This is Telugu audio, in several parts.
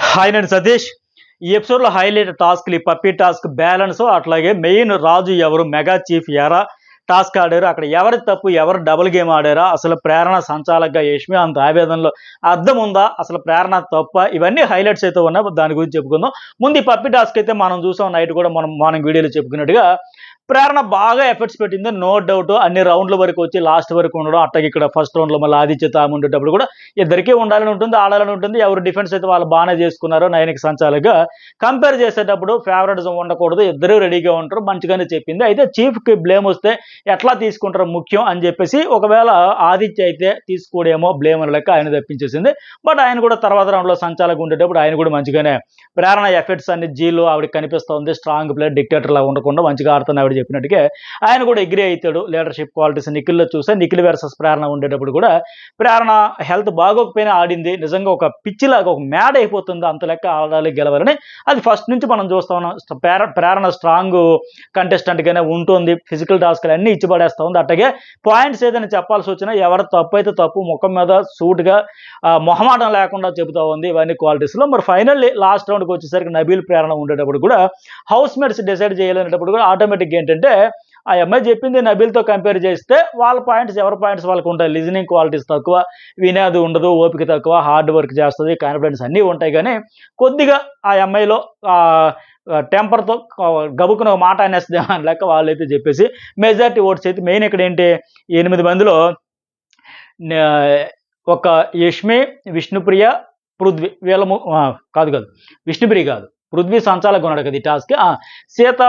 హాయ్ నేను సతీష్. ఈ ఎపిసోడ్‌లో హైలైట్ టాస్క్‌లు ఈ పప్పీ టాస్క్, బ్యాలెన్స్ అట్లాగే మెయిన్ రాజు ఎవరు, మెగా చీఫ్ ఎలా టాస్క్ ఆడారు, అక్కడ ఎవరిది తప్పు, ఎవరు డబుల్ గేమ్ ఆడారా, అసలు ప్రేరణ సంచాలకుగా యష్మి అంత ఆవేదనలో అర్థం ఉందా, అసలు ప్రేరణ తప్పా, ఇవన్నీ హైలైట్స్ అయితే ఉన్నాయి. దాని గురించి చెప్పుకుందాం. ముందు ఈ పప్పీ టాస్క్ అయితే మనం చూసాం, నైట్ కూడా మనం మార్నింగ్ వీడియోలో చెప్పుకున్నట్టుగా ప్రేరణ బాగా ఎఫర్ట్స్ పెట్టింది, నో డౌట్. అన్ని రౌండ్ల వరకు వచ్చి లాస్ట్ వరకు ఉండడం, అట్టకి ఇక్కడ ఫస్ట్ రౌండ్లో మళ్ళీ ఆదిత్య తాము ఉండేటప్పుడు కూడా ఇద్దరికీ ఉండాలని ఉంటుంది, ఆడాలని ఉంటుంది. ఎవరు డిఫెన్స్ అయితే వాళ్ళు బాగానే చేసుకున్నారు. నయనికి సంచాలకుగా కంపేర్ చేసేటప్పుడు ఫేవరెటిజం ఉండకూడదు, ఇద్దరు రెడీగా ఉంటారు, మంచిగానే చెప్పింది. అయితే చీఫ్కి బ్లేమ్ వస్తే ఎట్లా తీసుకుంటారో ముఖ్యం అని చెప్పేసి, ఒకవేళ ఆదిత్య అయితే తీసుకోడేమో బ్లేమ్ అని లెక్క ఆయన తప్పించేసింది. బట్ ఆయన కూడా తర్వాత రౌండ్లో సంచాలకు ఉండేటప్పుడు ఆయన కూడా మంచిగానే ప్రేరణ ఎఫెక్ట్స్ అన్ని జీలో ఆవిడకి కనిపిస్తూ ఉంది. స్ట్రాంగ్ ప్లేయర్, డిక్టేటర్ లాగా ఉండకుండా మంచిగా ఆడుతుంది ఆవిడ చెప్పినట్టుగా. ఆయన కూడా అగ్రీ అవుతాడు. లీడర్షిప్ క్వాలిటీస్ నిఖిల్లో చూస్తే నిఖిల్ వర్సెస్ ప్రేరణ ఉండేటప్పుడు కూడా ప్రేరణ హెల్త్ బాగోకపోయినా ఆడింది. నిజంగా ఒక పిచ్చిలాగా ఒక మ్యాడ్ అయిపోతుంది, అంత లెక్క ఆడాలి గెలవాలని. అది ఫస్ట్ నుంచి మనం చూస్తా ఉన్నాం. ప్రేరణ స్ట్రాంగ్ కంటెస్టెంట్గానే ఉంటుంది, ఫిజికల్ టాస్క్లు అన్నీ ఇచ్చి పడేస్తూ ఉంది. అట్టగే పాయింట్స్ ఏదైనా చెప్పాల్సి వచ్చినా ఎవరు తప్పు అయితే తప్పు, ముఖం మీద సూట్గా మొహమాటం లేకుండా చెబుతూ ఉంది. ఇవన్నీ క్వాలిటీస్లో. మరి ఫైనల్లీ లాస్ట్ రౌండ్కి వచ్చేసరికి నబీల్ ప్రేరణ ఉండేటప్పుడు కూడా హౌస్ మేట్స్ డిసైడ్ చేయాలనేటప్పుడు కూడా ఆటోమేటిక్గా ఏంటంటే, ఆ అమ్మాయి చెప్పింది నబీల్తో కంపేర్ చేస్తే వాళ్ళ పాయింట్స్, ఎవరి పాయింట్స్ వాళ్ళకు ఉంటాయి. లిజనింగ్ క్వాలిటీస్ తక్కువ, వినేది ఉండదు, ఓపిక తక్కువ, హార్డ్ వర్క్ చేస్తుంది, కాన్ఫిడెన్స్ అన్నీ ఉంటాయి. కానీ కొద్దిగా ఆ అమ్మాయిలో టెంపర్తో గబుకున్న మాట అనేస్తుంది అని లెక్క వాళ్ళైతే చెప్పేసి మెజారిటీ ఓట్స్ అయితే మెయిన్ ఇక్కడ ఏంటి, 8 మందిలో ఒక యష్మి, విష్ణుప్రియ, పృథ్వీ వీళ్ళ కాదు విష్ణుప్రియ కాదు, పృథ్వీ సంచాలకు ఉన్నాడు కదా ఈ టాస్క్. సీత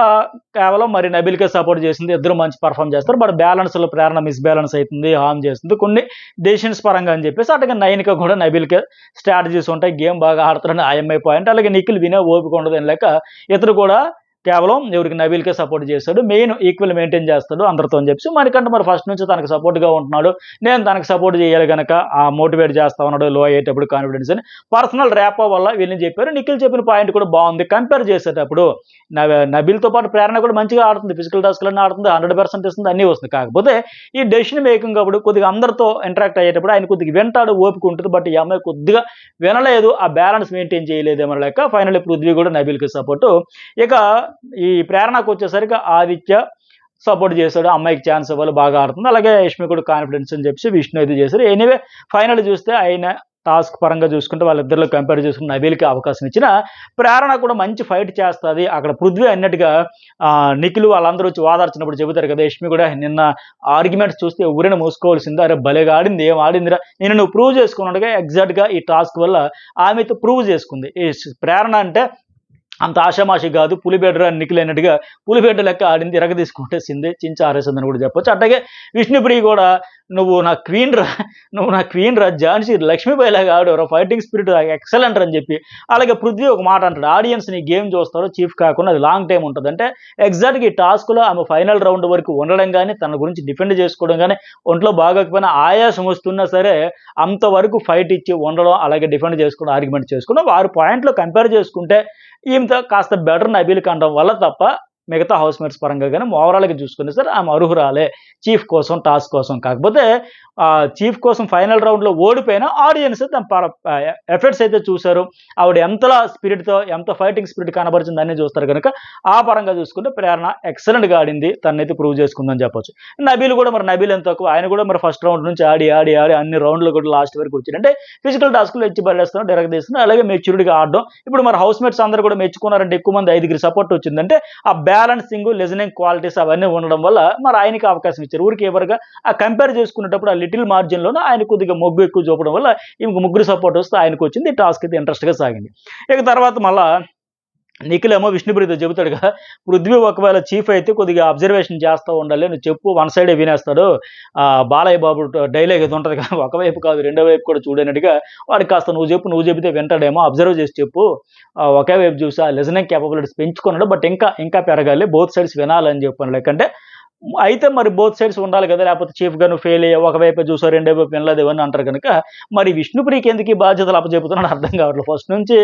కేవలం మరి నబీల్కే సపోర్ట్ చేసింది. ఇద్దరు మంచి పర్ఫామ్ చేస్తారు. బట్ బ్యాలెన్స్లో ప్రేరణ మిస్బ్యాలెన్స్ అవుతుంది, హార్మ్ చేస్తుంది కొన్ని డెసిషన్స్ పరంగా అని చెప్పేసి. అట్లాగే నైన్కి కూడా నబీల్కే స్ట్రాటజీస్ ఉంటాయి, గేమ్ బాగా ఆడుతారని ఐఎంఐ పాయింట్. అలాగే నిఖిల్ వినే ఓపిక ఉండదు అని లెక్క ఇతరు కూడా కేవలం ఎవరికి నబీల్కే సపోర్ట్ చేస్తాడు, మెయిన్ ఈక్వల్ మెయింటైన్ చేస్తాడు అందరితో అని చెప్పి. మనకంటే మరి ఫస్ట్ నుంచి తనకు సపోర్ట్గా ఉంటున్నాడు, నేను తనకు సపోర్ట్ చేయాలి కనుక మోటివేట్ చేస్తా ఉన్నాడు లో అయ్యేటప్పుడు కాన్ఫిడెన్స్ అని. పర్సనల్ ర్యాపో వల్ల వీళ్ళని చెప్పారు. నిఖిల్ చెప్పిన పాయింట్ కూడా బాగుంది. కంపేర్ చేసేటప్పుడు నబీల్తో పాటు ప్రేరణ కూడా మంచిగా ఆడుతుంది, ఫిజికల్ టాస్క్లన్నీ ఆడుతుంది, 100% ఇస్తుంది, అన్నీ వస్తుంది. కాకపోతే ఈ డెసిషన్ మేకింగ్ అప్పుడు కొద్దిగా అందరితో ఇంటరాక్ట్ అయ్యేటప్పుడు ఆయన కొద్దిగా వింటాడు, ఓపిక ఉంటుంది. బట్ ఈ అమ్మాయి కొద్దిగా వినలేదు, ఆ బ్యాలెన్స్ మెయింటైన్ చేయలేదేమో లెక్క. ఫైనల్ పృథ్వీ కూడా నబీల్కి సపోర్టు. ఇక ఈ ప్రేరణకు వచ్చేసరికి ఆదిత్య సపోర్ట్ చేశాడు, అమ్మాయికి ఛాన్స్ ఇవ్వాలి, బాగా ఆడుతుంది. అలాగే యష్మి కూడా కాన్ఫిడెన్స్ అని చెప్పి విష్ణు అయితే చేశారు. ఎనీవే ఫైనల్ చూస్తే ఆయన టాస్క్ పరంగా చూసుకుంటే వాళ్ళిద్దరిలో కంపేర్ చేసుకుని నబీల్కి అవకాశం ఇచ్చిన ప్రేరణ కూడా మంచి ఫైట్ చేస్తుంది. అక్కడ పృథ్వీ అన్నట్టుగా నిఖిల్ వాళ్ళందరూ వచ్చి వాదార్చినప్పుడు చెబుతారు కదా, యష్మి కూడా నిన్న ఆర్గ్యుమెంట్స్ చూస్తే ఊరిని మూసుకోవాల్సింది, అరే భలేగా ఆడింది, ఏం ఆడిందిరా, నేను నువ్వు ప్రూవ్ చేసుకున్నట్టుగా ఎగ్జాక్ట్గా ఈ టాస్క్ వల్ల ఆమెతో ప్రూవ్ చేసుకుంది. ఈ ప్రేరణ అంటే అంత ఆషామాషి కాదు, పులిబెడ్ర నిఖిల్ అయినట్టుగా పులిబెడ్డ లెక్క ఆడింది, ఇరగ తీసుకుంటేసింది, చించి ఆరేసిందని కూడా చెప్పొచ్చు. అట్లాగే విష్ణుప్రియ కూడా నువ్వు నా క్వీన్ రా ఝాన్సీ లక్ష్మీబాయి లాగా ఆడేవరా, ఫైటింగ్ స్పిరిట్ ఎక్సలెంట్ అని చెప్పి. అలాగే పృథ్వీ ఒక మాట అంటాడు, ఆడియన్స్ నీ గేమ్ చూస్తారో చీఫ్ కాకుండా అది లాంగ్ టైం ఉంటుంది. అంటే ఎగ్జాక్ట్గా ఈ టాస్క్లో ఆమె ఫైనల్ రౌండ్ వరకు ఉండడం కానీ, తన గురించి డిఫెండ్ చేసుకోవడం కానీ, ఒంట్లో బాగోకపోయినా ఆయాసం వస్తున్నా సరే అంతవరకు ఫైట్ ఇచ్చి ఉండడం, అలాగే డిఫెండ్ చేసుకోవడం, ఆర్గ్యుమెంట్ చేసుకోవడం, వారి పాయింట్లో కంపేర్ చేసుకుంటే ఈమెతో కాస్త బెటర్ నబీల్కి అనడం వల్ల తప్ప మిగతా హౌస్ మేట్స్ పరంగా కానీ ఓవరాల్గా చూసుకునే సరే ఆమె అర్హురాలే చీఫ్ కోసం, టాస్క్ కోసం. కాకపోతే చీఫ్ కోసం ఫైనల్ రౌండ్లో ఓడిపోయినా ఆడియన్స్ తన ఎఫర్ట్స్ అయితే చూశారు, ఆవిడ ఎంతలా స్పిరిట్తో ఎంత ఫైటింగ్ స్పిరిట్ కనబరిచింది అన్నీ చూస్తారు కనుక ఆ పరంగా చూసుకుంటే ప్రేరణ ఎక్సలెంట్గా ఆడింది, తనైతే ప్రూవ్ చేసుకుందని చెప్పొచ్చు. నబీల్ కూడా మరి నబీల్ ఎంత తక్కువ, ఆయన కూడా మరి ఫస్ట్ రౌండ్ నుంచి ఆడి అన్ని రౌండ్లు కూడా లాస్ట్ వరకు వచ్చాడు. అంటే ఫిజికల్ టాస్క్లు ఇచ్చి పడేస్తున్నాడు, డైరెక్ట్ తీస్తున్నాడు, అలాగే మెచ్యూరిటీగా ఆడడం. ఇప్పుడు మరి హౌస్ మేట్స్ అందరూ కూడా మెచ్చుకున్నారంటే ఎక్కువ మంది 5 సపోర్ట్ వచ్చిందంటే ఆ బ్యాలెన్సింగ్, లిజనింగ్ క్వాలిటీస్ అవన్నీ ఉండడం వల్ల మరి ఆయనకి అవకాశం ఇచ్చారు. ఊరికి ఎవరుగా ఆ కంపేర్ చేసుకునేటప్పుడు ఆ లిటిల్ మార్జిన్లోనే ఆయన కొద్దిగా మొగ్గు ఎక్కువ చూపడం వల్ల ఈమెకు 3 సపోర్ట్ వస్తే ఆయనకు వచ్చింది. ఈ టాస్క్ అయితే ఇంట్రెస్ట్గా సాగింది. ఇక తర్వాత మళ్ళా నిఖిల్ ఏమో విష్ణుప్రియతో చెబుతాడు కదా, పృథ్వీ ఒకవేళ చీఫ్ అయితే కొద్దిగా అబ్జర్వేషన్ చేస్తూ ఉండాలి, నువ్వు చెప్పు, వన్ సైడే వినేస్తాడు, బాలయ్య బాబు డైలాగ్ ఏది ఉంటుంది కదా, ఒకవైపు కాదు రెండో వైపు కూడా చూడనట్టుగా వాడికి కాస్త నువ్వు చెబితే వింటాడేమో, అబ్జర్వ్ చేసి చెప్పు, ఒకే వైపు చూసి ఆ లిజనింగ్ కేపబిలిటీస్ పెంచుకున్నాడు, బట్ ఇంకా పెరగాలి, బోత్ సైడ్స్ వినాలని చెప్పాను. లేకంటే అయితే మరి బోత్ సైడ్స్ ఉండాలి కదా! లేకపోతే చీఫ్‌గా నువ్వు ఫెయిల్ అయ్యావు. ఒకవైపే చూసావు, రెండో వైపు వినలేదు ఇవన్నీ అంటారు గనుక, మరి విష్ణుప్రియకి ఎందుకు ఈ బాధ్యతలు అప్పజెపుతున్నాడో అర్థం కావట్లేదు. ఫస్ట్ నుంచి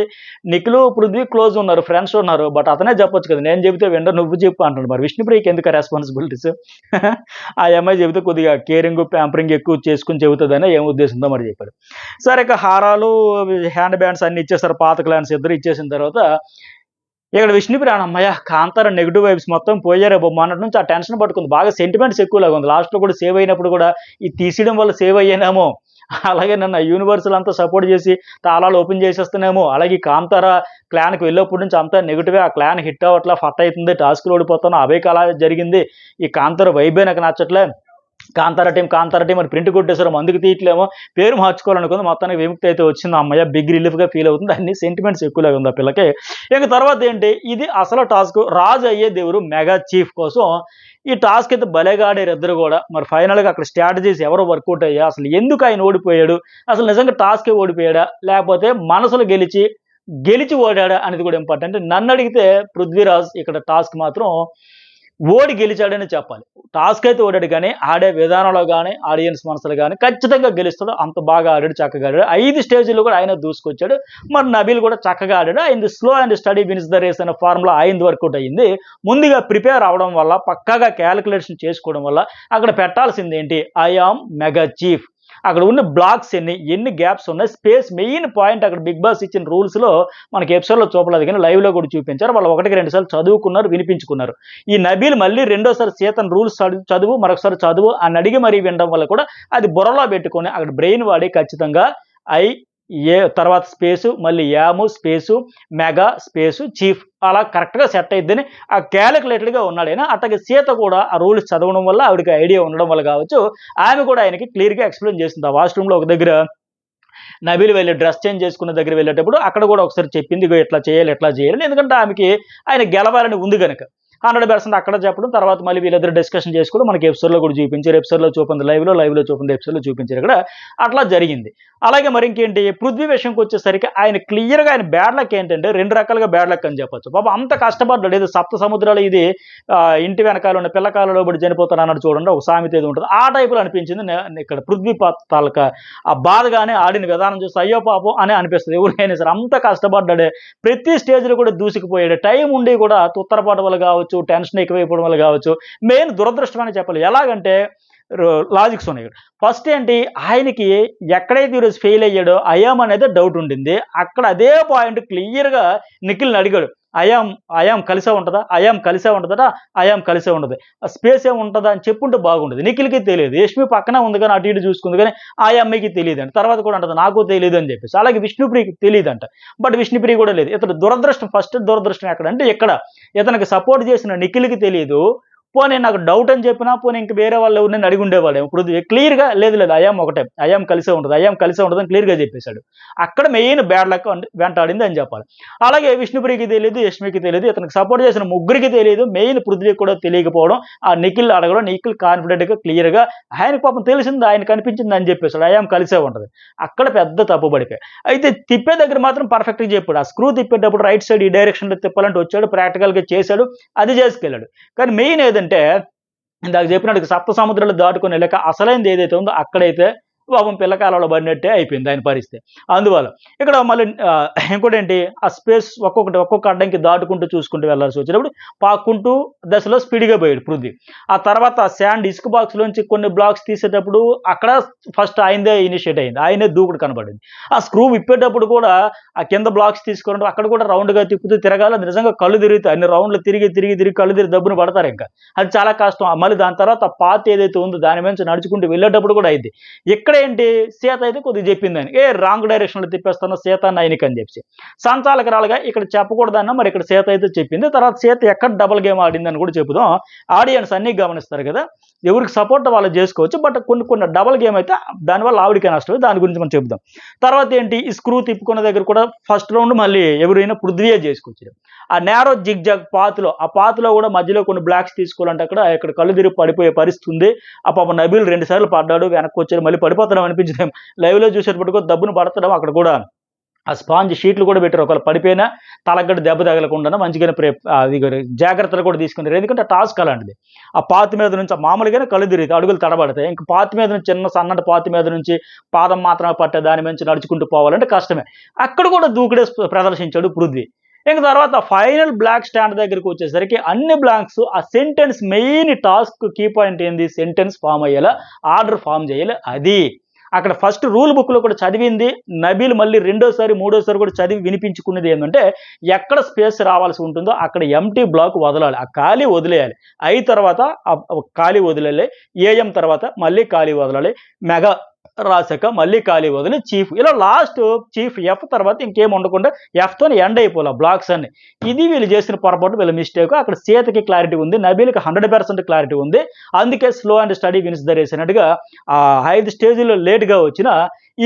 నిఖిలు, పృథ్వీ క్లోజ్ ఉన్నారు. ఫ్రెండ్స్ ఉన్నారు. బట్ అతనే చెప్పొచ్చు కదా! నేను చెబితే వినడు నువ్వు చెప్పు అంటాడు. మరి విష్ణుప్రియకి ఎందుకు ఆ రెస్పాన్సిబిలిటీస్? ఆ అమ్మాయి చెబితే కొద్దిగా కేరింగ్, ప్యాంపరింగ్ ఎక్కువ చేసుకొని చెబుతదని ఏం ఉద్దేశంతో మరి చెప్పాడు. సరే ఇక హారాలు, హ్యాండ్ బ్యాండ్స్ అన్నీ ఇచ్చేసారు. పాత క్లాన్స్ ఇద్దరు ఇచ్చేసిన తర్వాత ఇక్కడ విష్ణుప్రియ హమ్మయ్య! కాంతార నెగెటివ్ వైబ్స్ మొత్తం పోయారే బాబు! మొన్నటి నుంచి ఆ టెన్షన్ పట్టుకుంది. బాగా సెంటిమెంట్స్ ఎక్కువలాగా ఉంది. లాస్ట్‌లో కూడా సేవ్ అయినప్పుడు కూడా ఇది తీసేయడం వల్ల సేవ్ అయ్యానేమో! అలాగే నన్ను యూనివర్సల్ అంతా సపోర్ట్ చేసి తాళాలు ఓపెన్ చేసేస్తున్నానేమో! అలాగే ఈ కాంతార క్లాన్‌కి వెళ్ళినప్పటి నుంచి అంతా నెగెటివే. ఆ క్లాన్ హిట్ అవ్వట్లా, ఫట్ అయితుంది. టాస్క్‌లో ఓడిపోతాను. అభయ్‌కి అలాగే జరిగింది. ఈ కాంతార వైబే నాకు నచ్చట్లే. కాంతార టీమ్ అని ప్రింట్ కొట్టేసారు. మందుకు తీయట్లేమో పేరు మార్చుకోవాలనుకుంది. మొత్తానికి విముక్తి అయితే వచ్చింది. హమ్మయ్య! బిగ్ రిలీఫ్‌గా ఫీల్ అవుతుంది. అన్ని సెంటిమెంట్స్ ఎక్కువలాగా ఉంది ఆ పిల్లకి. ఇక తర్వాత ఏంటి ఇది అసలు టాస్క్. రాజు అయ్యే దేవురు మెగా చీఫ్ కోసం ఈ టాస్క్ అయితే భలేగా ఆడారు ఇద్దరు కూడా. మరి ఫైనల్‌గా అక్కడ స్ట్రాటజీస్ ఎవరు వర్కౌట్ అయ్యాయి? అసలు ఎందుకు ఆయన ఓడిపోయాడు? అసలు నిజంగా టాస్కే ఓడిపోయాడా? లేకపోతే మనసులు గెలిచి ఓడాడా? అనేది కూడా ఇంపార్టెంట్. నన్నడిగితే పృథ్వీరాజ్ ఇక్కడ టాస్క్ మాత్రం ఓడి గెలిచాడని చెప్పాలి. టాస్క్ అయితే ఓడాడు గానీ, ఆడే విధానంలో గానీ, ఆడియన్స్ మనసులో గానీ ఖచ్చితంగా గెలుస్తాడు. అంత బాగా ఆడాడు, చక్కగా ఆడాడు. 5 స్టేజ్‌లో కూడా ఆయనే దూసుకొచ్చాడు. మరి నబీల్ కూడా చక్కగా ఆడాడు. ఆయనది slow and steady wins the race అనే ఫార్ములా ఆయనది వర్కౌట్ అయ్యింది. ముందుగా ప్రిపేర్ అవ్వడం వల్ల, పక్కాగా కాలిక్యులేషన్ చేసుకోవడం వల్ల అక్కడ పెట్టాల్సిందేంటి? I am mega chief. అక్కడ ఉన్న బ్లాక్స్ ఎన్ని గ్యాప్స్ ఉన్నాయి, స్పేస్ మెయిన్ పాయింట్ అక్కడ బిగ్ బాస్ ఇచ్చిన రూల్స్‌లో మనకి ఎపిసోడ్‌లో చూపలేదు గానీ లైవ్‌లో కూడా చూపించారు. వాళ్ళు ఒకటికి 2 సార్లు చదువుకున్నారు, వినిపించుకున్నారు. ఈ నబీల్ మళ్ళీ రెండోసారి సీతను రూల్స్ చదువు, మరొకసారి చదువు అని అడిగి మరీ వినడం వల్ల కూడా అది బుర్రలో పెట్టుకొని అక్కడ బ్రెయిన్ వాడి ఖచ్చితంగా ఐ తర్వాత స్పేసు, మళ్ళీ యాము, స్పేసు, మెగా, స్పేసు, చీఫ్ అలా కరెక్ట్‌గా సెట్ అయిద్దని ఆ కాలిక్యులేటెడ్‌గా ఉన్నాడాయన. అట్లాగే సీత కూడా ఆ రూల్స్ చదవడం వల్ల ఆవిడకి ఐడియా ఉండడం వల్ల కావచ్చు, ఆమె కూడా ఆయనకి క్లియర్‌గా ఎక్స్‌ప్లెయిన్ చేసింది. ఆ వాష్‌రూమ్‌లో ఒక దగ్గర నబీల్ వెళ్లి డ్రెస్ చేంజ్ చేసుకున్న దగ్గర వెళ్ళేటప్పుడు అక్కడ కూడా ఒకసారి చెప్పింది. ఇగో ఇట్లా చేయాలి, ఇట్లా చేయాలి. ఎందుకంటే ఆమెకి ఆయన గెలవాలని ఉంది గనక. 100% అక్కడ చెప్పడం. తర్వాత మళ్ళీ వీళ్ళిద్దరు డిస్కషన్ చేసుకోవడం మనకి ఎపిసోడ్‌లో కూడా చూపించారు. ఎపిసోడ్‌లో చూపింది లైవ్‌లో చూపింది ఎపిసోడ్‌లో చూపించారు ఇక్కడ. అట్లా జరిగింది. అలాగే మరి ఇంకేంటి పృథ్వీ విషయంకొచ్చేసరికి ఆయన క్లియర్‌గా ఆయన బ్యాడ్ లక్ ఏంటంటే 2 రకాలుగా బ్యాడ్ లక్ అని చెప్పొచ్చు. పాపం అంత కష్టపడ్డాడు. ఏదో సప్త సముద్రాలు ఇది ఇంటి వెనకాల ఉన్న పిల్లకాలలో పడి చనిపోతాను అన్నాడు చూడండి. ఒక సామెత ఏదో ఉంటది. ఆ టైప్‌లో అనిపించింది. ఇక్కడ పృథ్వీ తాలూకా ఆ బాధగానే ఆడిన విధానం చూస్తే అయ్యో పాపం అని అనిపిస్తది. ఎవరికైనా సరే అంత కష్టపడ్డాడే. ప్రతి స్టేజ్‌లో కూడా దూసుకుపోయాడు. టైం ఉండి కూడా తొత్తరపాటు వల్ల కావచ్చు, టెన్షన్ ఎక్కువైపోవడం వల్ల కావచ్చు. మెయిన్ దురదృష్టం అని చెప్పాలి. ఎలాగంటే లాజిక్స్ ఉన్నాయి ఇక్కడ. ఫస్ట్ ఏంటి ఆయనకి ఎక్కడైతే ఈరోజు ఫెయిల్ అయ్యాడో అయామ్ అనేది డౌట్ ఉండింది. అక్కడ అదే పాయింట్ క్లియర్‌గా నిఖిల్‌ని అడిగాడు. అయామ్ కలిసే ఉంటదా? అయామ్ కలిసే ఉంటదట. అయామ్ కలిసే ఉండదు. స్పేస్ ఏమి ఉంటదా అని చెప్పుంటే బాగుండేది. నిఖిల్‌కి తెలియదు. యష్మి పక్కనే ఉంది గానీ అటు ఇటు చూసుకుంది గానీ ఆ అమ్మాయికి తెలీదంట. తర్వాత కూడా అంటది నాకు తెలీదు అని చెప్పేసి. అలాగే విష్ణుప్రియకి తెలీదంట. బట్ విష్ణుప్రియ కూడా లేదు. ఇతడు దురదృష్టం ఫస్ట్ దురదృష్టం ఎక్కడంటే ఇక్కడ. ఇతనికి సపోర్ట్ చేసిన నిఖిల్‌కి తెలీదు. పోనీ నాకు డౌట్ అని చెప్పినా పోనీ ఇంక వేరే వాళ్ళు ఎవరినైనా అడిగి ఉండేవాడేమో. ఇప్పుడు క్లియర్‌గా లేదు అయామ్ ఒకటే. అయామ్ కలిసే ఉంటది. అయామ్ కలిసే ఉంటదని క్లియర్‌గా చెప్పేసాడు. అక్కడ మెయిన్ బ్యాడ్ లక్ వెంటాడింది అని చెప్పాలి. అలాగే విష్ణుప్రియకి తెలీదు, యష్మికి తెలీదు. ఇతనికి సపోర్ట్ చేసిన ముగ్గురికి తెలీదు. మెయిన్ పృథ్వీకి కూడా తెలియకపోవడం. ఆ నిఖిల్ అడగడం. నిఖిల్ కాన్ఫిడెంట్‌గా క్లియర్‌గా ఆయనకు పాపం తెలిసింది, ఆయనకు కనిపించింది అని చెప్పేసాడు. అయామ్ కలిసే ఉంటది. అక్కడ పెద్ద తప్పు పడిపోయాయి. అయితే తిప్పే దగ్గర మాత్రం పర్ఫెక్ట్‌గా చెప్పాడు. ఆ స్క్రూ తిప్పేటప్పుడు రైట్ సైడ్ ఈ డైరెక్షన్‌లో తిప్పాలంటే వచ్చాడు. ప్రాక్టికల్‌గా చేశాడు. అది చేసుకెళ్ళాడు. కానీ మెయిన్ ఏదంటే ఇందాక చెప్పినట్టుగా సప్త సముద్రాలు దాటుకొని వెళ్ళాక అసలైనది ఏదైతే ఉందో అక్కడైతే పాపం పిల్లకాలంలో పడినట్టే అయిపోయింది ఆయన పరిస్థితి. అందువల్ల ఇక్కడ మళ్ళీ ఇంకోటేంటి ఆ స్పేస్ ఒక్కొక్క అడ్డంకి దాటుకుంటూ చూసుకుంటూ వెళ్ళాల్సి వచ్చినప్పుడు పాక్కుంటూ దశలో స్పీడ్‌గా పోయాడు పృథ్వీ. ఆ తర్వాత ఆ శాండ్ ఇసుక బాక్స్‌లోంచి కొన్ని బ్లాక్స్ తీసేటప్పుడు అక్కడ ఫస్ట్ ఆయనదే ఇనిషియేట్ అయింది. ఆయనే దూకుడు కనపడింది. ఆ స్క్రూ విప్పేటప్పుడు కూడా ఆ కింద బ్లాక్స్ తీసుకున్నప్పుడు అక్కడ కూడా రౌండ్‌గా తిప్పుతూ తిరగాలి. అది నిజంగా కళ్ళు తిరుగుతాయి. అన్ని రౌండ్‌లు తిరిగి కళ్ళు తిరిగి దబ్బున పడతారింక. అది చాలా కష్టం. మళ్ళీ దాని తర్వాత ఆ పాత్ ఏదైతే ఉందో దాని మీద నడుచుకుంటూ వెళ్ళేటప్పుడు కూడా అయింది. ఇక్కడేంటి సీత అయితే కొద్దిగా చెప్పిందని. రాంగ్ డైరెక్షన్‌లో తిప్పేస్తాను సీత నైనిక అని చెప్పేసి. సంచాలకురాలుగా ఇక్కడ చెప్పకూడదన్నా మరి ఇక్కడ సీత అయితే చెప్పింది. తర్వాత సీత ఎక్కడ డబుల్ గేమ్ ఆడిందని కూడా చెబుదాం. ఆడియన్స్ అన్నీ గమనిస్తారు కదా! ఎవరికి సపోర్ట్ వాళ్ళు చేసుకోవచ్చు. బట్ కొన్ని డబుల్ గేమ్ అయితే దానివల్ల ఆవిడకే నష్టమే. దాని గురించి మనం చెబుదాం. తర్వాత ఏంటి ఈ స్క్రూ తిప్పుకున్న దగ్గర కూడా ఫస్ట్ రౌండ్ మళ్ళీ ఎవరైనా పృథ్వీయే చేసుకొచ్చారు. ఆ నేరో జిగ్‌జాగ్ పాత్‌లో కూడా మధ్యలో కొన్ని బ్లాక్స్ తీసుకోవాలంటే ఇక్కడ కళ్ళు తిరిగి పడిపోయే పరిస్థితి ఉంది. ఆ పాపం నబీల్ 2 సార్లు పడ్డాడు. వెనక్కొచ్చాడు. మళ్ళీ పడిపోతాడేమో అనిపించింది. లైవ్‌లో చూసేటప్పటికి దబ్బున పడతాడేమో అక్కడ కూడా ఆ స్పాంజ్ షీట్లు కూడా పెట్టారు. ఒకవేళ పడిపోయినా తలగడ్డ దెబ్బ తగలకుండా మంచిగానే అది జాగ్రత్తలు కూడా తీసుకున్నారు. ఎందుకంటే ఆ టాస్క్ అలాంటిది. ఆ పాతి మీద నుంచి మామూలుగానే కళ్ళు తిరుగుతాయి, అడుగులు తడబడతాయి. ఇంక పాతి మీద నుంచి చిన్న సన్నటి పాతి మీద నుంచి పాదం మాత్రమే పట్టే దాని నుంచి నడుచుకుంటూ పోవాలంటే కష్టమే. అక్కడ కూడా దూకుడే ప్రదర్శించాడు పృథ్వీ. ఇంక తర్వాత ఫైనల్ బ్లాక్ స్టాండ్ దగ్గరికి వచ్చేసరికి అన్ని బ్లాంక్స్ ఆ sentence main task key point ఏంది? సెంటెన్స్ ఫామ్ అయ్యేలా, ఆర్డర్ ఫామ్ చేయాలి. అది అక్కడ ఫస్ట్ రూల్ బుక్లో కూడా చదివింది నబీల్, మళ్ళీ రెండోసారి మూడోసారి కూడా చదివి వినిపించుకున్నది ఏంటంటే, ఎక్కడ స్పేస్ రావాల్సి ఉంటుందో అక్కడ ఎంటీ బ్లాక్ వదలాలి, ఆ ఖాళీ వదిలేయాలి. ఐ తర్వాత ఖాళీ వదిలేయాలి, ఏఎం తర్వాత మళ్ళీ ఖాళీ వదలాలి, మెగా రాశాక మళ్ళీ ఖాళీ వదిలి చీఫ్, ఇలా లాస్ట్ చీఫ్ ఎఫ్ తర్వాత ఇంకేం ఉండకుండా ఎఫ్తో ఎండ్ అయిపోలే బ్లాక్స్ అన్ని. ఇది వీళ్ళు చేసిన పొరపాటు, వీళ్ళ మిస్టేక్. అక్కడ సీతకి క్లారిటీ ఉంది, నబీల్కి 100% క్లారిటీ ఉంది. అందుకే slow and steady wins the race అన్నట్టుగా 5 స్టేజ్లో లేట్గా వచ్చిన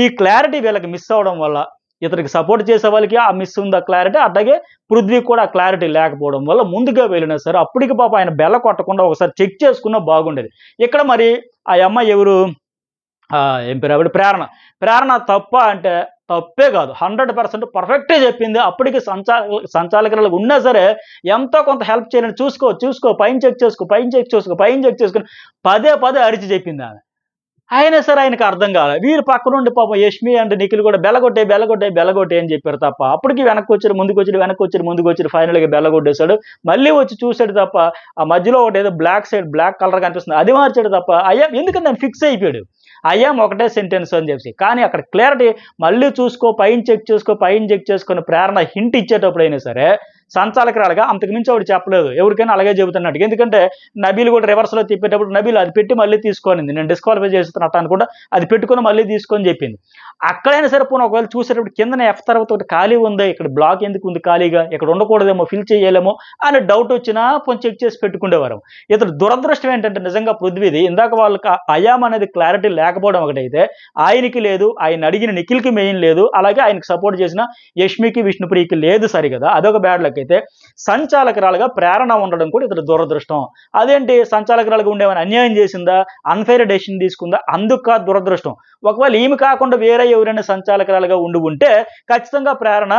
ఈ క్లారిటీ వీళ్ళకి మిస్ అవడం వల్ల, ఇతనికి సపోర్ట్ చేసే వాళ్ళకి ఆ మిస్ ఉంది ఆ క్లారిటీ, అట్లాగే పృథ్వీ కూడా ఆ క్లారిటీ లేకపోవడం వల్ల ముందుగా వెళ్ళినా సరే అప్పటికి పాప ఆయన బెల్ల కొట్టకుండా ఒకసారి చెక్ చేసుకున్నా బాగుండేది. ఇక్కడ మరి ఆ అమ్మాయి ఎవరు, ఏం పేరు ఆవిడ, ప్రేరణ. ప్రేరణ తప్ప అంటే తప్పే కాదు, 100% పర్ఫెక్టే చెప్పింది. అప్పటికి సంచాలకులకు ఉన్నా సరే ఎంతో కొంత హెల్ప్ చేయాలని చూసుకో పైన చెక్ చేసుకుని పదే పదే అరిచి చెప్పింది ఆమె. అయినా సరే ఆయనకు అర్థం కాలేదు. వీరు పక్క నుండి పాపం యష్మి అండ్ నిఖిల్ కూడా బెల్లగొట్టే అని చెప్పారు తప్ప, అప్పటికి ముందుకు వచ్చాడు, ఫైనల్గా బెల్లగొట్టేశాడు. మళ్ళీ వచ్చి చూశాడు తప్ప, ఆ మధ్యలో ఒకటి ఏదో బ్లాక్ కలర్ కనిపిస్తుంది, అది మార్చాడు తప్ప. అయ్యా ఎందుకంటే ఆయన ఫిక్స్ అయిపోయాడు, అయ్యాం ఒకటే సెంటెన్స్ అని చెప్పి. కానీ అక్కడ క్లారిటీ మళ్ళీ చూసుకో, పైన చెక్ చేసుకొని ప్రేరణ హింట్ ఇచ్చేటప్పుడు అయినా సరే సంచాలకురాలుగా అంతకుమించి ఆవిడ చెప్పలేదు, ఎవరికైనా అలాగే చెబుతున్నట్టు. ఎందుకంటే నబీల్ కూడా రివర్స్లో తిప్పేటప్పుడు నబీల్ అది పెట్టి మళ్ళీ తీసుకోనింది, నేను డిస్క్వాలిఫై చేస్తున్నట్టు అనుకుంటా, అది పెట్టుకుని మళ్ళీ తీసుకొని చెప్పింది. అక్కడైనా సరే పోనీ ఒకవేళ చూసేటప్పుడు కింద ఎఫ్ తర్వాత ఒకటి ఖాళీ ఉంది, ఇక్కడ బ్లాక్ ఎందుకు ఉంది ఖాళీగా, ఇక్కడ ఉండకూడదేమో, ఫిల్ చేయలేమో అని డౌట్ వచ్చినా కొంచెం చెక్ చేసి పెట్టుకునేవారు. ఇతడు దురదృష్టం ఏంటంటే నిజంగా పృథ్వీది, ఇందాక వాళ్ళకి అయామ్ అనేది క్లారిటీ లేకపోవడం ఒకటైతే, ఆయనకి లేదు, ఆయన అడిగిన నిఖిల్కి మెయిన్ లేదు, అలాగే ఆయనకు సపోర్ట్ చేసిన యష్మికి విష్ణుప్రియకి లేదు సరిగదా, అదొక బ్యాడ్ లక్. అయితే సంచాలకురాలుగా ప్రేరణ ఉండడం కూడా ఇతడు దురదృష్టం. అదేంటి, సంచాలకురాలుగా ఉండేమని అన్యాయం చేసిందా, అన్ఫెయిర్ డెసిషన్ తీసుకుందా, అందుకు దురదృష్టం. ఒకవేళ ఈమె కాకుండా వేరే ఎవరైనా సంచాలకురాలుగా ఉంటే ఖచ్చితంగా ప్రేరణ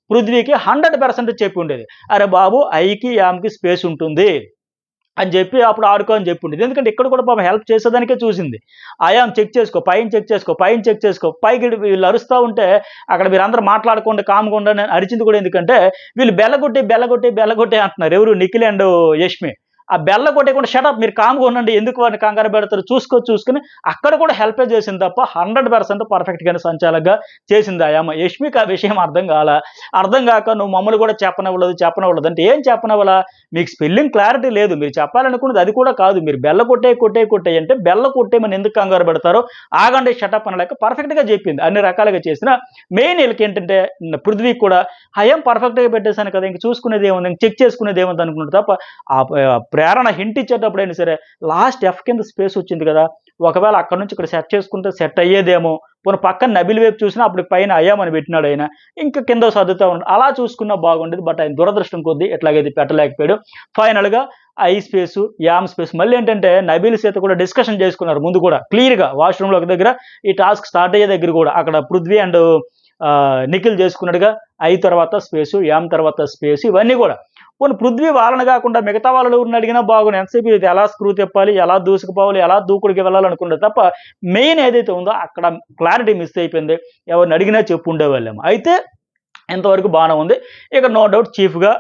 పృథ్వీకి 100% చెప్పి ఉండేది, అరే బాబు ఐకి యామ్కి స్పేస్ ఉంటుంది అని చెప్పి అప్పుడు ఆడుకో అని చెప్పి ఉండేది. ఎందుకంటే ఇక్కడ కూడా పాపం హెల్ప్ చేసేదానికే చూసింది. ఆయాం చెక్ చేసుకో, పైన చెక్ చేసుకో, పైకి వీళ్ళు అరుస్తూ ఉంటే అక్కడ వీరందరూ మాట్లాడకుండా కామ్గా ఉండని అరిచింది కూడా. ఎందుకంటే వీళ్ళు బెల్లగొట్టి అంటున్నారు, ఎవరు, నిఖిల్ అండ్ యష్మి. ఆ బెల్ల కొట్టేయకుండా షటప్, మీరు కామ్గా ఉండండి, ఎందుకు వాడిని కంగారు పెడతారు, చూసుకుని అక్కడ కూడా హెల్పే చేసింది తప్ప 100% పర్ఫెక్ట్గానే సంచాలకుగా చేసింది ఆయమ్మ. యష్మికి ఆ విషయం అర్థం కాక నువ్వు మమ్మల్ని కూడా చెప్పనవ్వలేదు అంటే ఏం చెప్పనవ్వలా, మీకు స్పెల్లింగ్ క్లారిటీ లేదు, మీరు చెప్పాలనుకున్నది అది కూడా కాదు, మీరు బెల్ల కొట్టే అంటే బెల్ల కొట్టేమని ఎందుకు కంగారు పెడతారో, ఆగండి షటప్ అనలేక పర్ఫెక్ట్గా చెప్పింది. అన్ని రకాలుగా చేసిన మెయిన్ వీళ్ళకి ఏంటంటే పృథ్వీకి కూడా అయ్యాం పర్ఫెక్ట్గా పెట్టేశాను కదా, ఇంక చూసుకునేది ఏముంది, ఇంక చెక్ చేసుకునేది ఏముంది అనుకుంటుంది తప్ప, ప్రేరణ హింట్ ఇచ్చేటప్పుడైనా సరే లాస్ట్ ఎఫ్ కింద స్పేస్ వచ్చింది కదా, ఒకవేళ అక్కడ నుంచి ఇక్కడ సెట్ చేసుకుంటే సెట్ అయ్యేదేమో, పోనీ పక్కన నబిల్ వైపు చూసినా అప్పుడు పైన అయ్యామని పెట్టినాడు ఆయన, ఇంకా కింద సర్దుతూ ఉన్నాడు, అలా చూసుకున్నా బాగుండేది. బట్ ఆయన దురదృష్టం కొద్దీ ఎట్లాగైతే పెట్టలేకపోయాడు. ఫైనల్గా ఐ స్పేసు, యామ్ స్పేస్. మళ్ళీ ఏంటంటే నబీల్ సీత కూడా డిస్కషన్ చేసుకున్నారు ముందు కూడా క్లియర్గా, వాష్రూమ్లో ఒక దగ్గర ఈ టాస్క్ స్టార్ట్ అయ్యే దగ్గర కూడా అక్కడ పృథ్వీ అండ్ నిఖిల్ చేసుకున్నాడుగా, ఐ తర్వాత స్పేసు, యామ్ తర్వాత స్పేసు, ఇవన్నీ కూడా. పోనీ పృథ్వీ వాళ్ళని కాకుండా మిగతా వాళ్ళు ఎవరిని అడిగినా బాగుంది, ఎంతసేపు ఇది ఎలా స్క్రూ తిప్పాలి, ఎలా దూసుకుపోవాలి, ఎలా దూకుడికి వెళ్ళాలనుకుంటుంది తప్ప మెయిన్ ఏదైతే ఉందో అక్కడ క్లారిటీ మిస్ అయిపోయింది. ఎవరిని అడిగినా చెప్పు ఉండేవాళ్ళేమో. అయితే ఇంతవరకు బాగానే ఉంది. ఇక నో డౌట్ చీఫ్గా